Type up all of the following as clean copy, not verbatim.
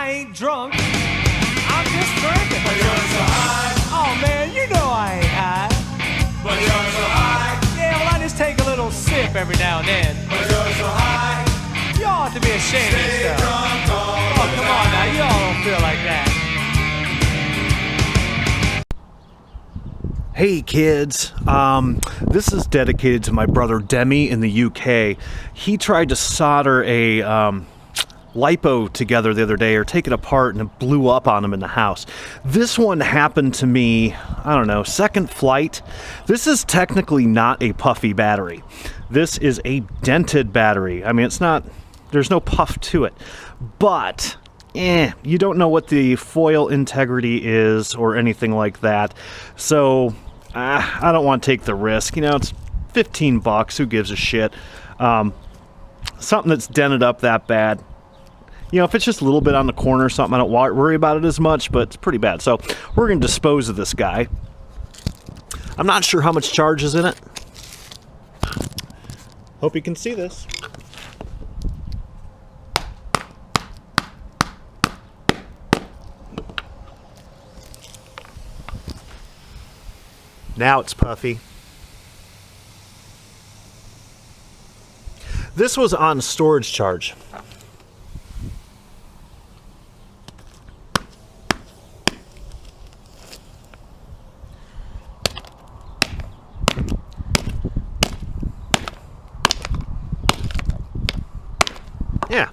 I ain't drunk. I'm just drinking. But you're so high. Oh man, you know I ain't high. But you're so high. Yeah, well I just take a little sip every now and then. But you're so high. You ought to be ashamed of Stay yourself. drunk all Oh, the come on now, time. you all don't feel like that. Hey kids, this is dedicated to my brother Demi in the UK. He tried to solder a Lipo together the other day, or take it apart, and it blew up on him in the house. This one happened to me, I don't know, second flight. This is technically not a puffy battery. This is a dented battery. I mean, it's not, there's no puff to it, but you don't know what the foil integrity is or anything like that. So I don't want to take the risk. You know, it's 15 bucks. Who gives a shit? Something that's dented up that bad. You know, if it's just a little bit on the corner or something, I don't worry about it as much, but it's pretty bad. So we're going to dispose of this guy. I'm not sure how much charge is in it. Hope you can see this. Now it's puffy. This was on storage charge. Yeah.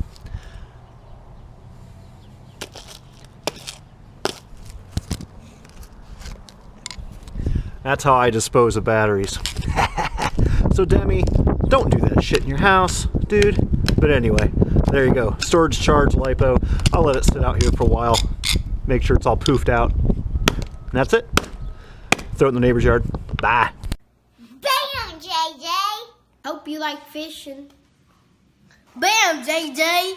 That's how I dispose of batteries. So Demi, don't do that shit in your house, dude. But anyway, there you go. Storage charge Lipo. I'll let it sit out here for a while. Make sure it's all poofed out. And that's it. Throw it in the neighbor's yard. Bye. Bam, JJ! Hope you like fishing. Bam, JJ!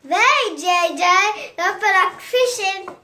Hey, JJ! Hope you like fishing.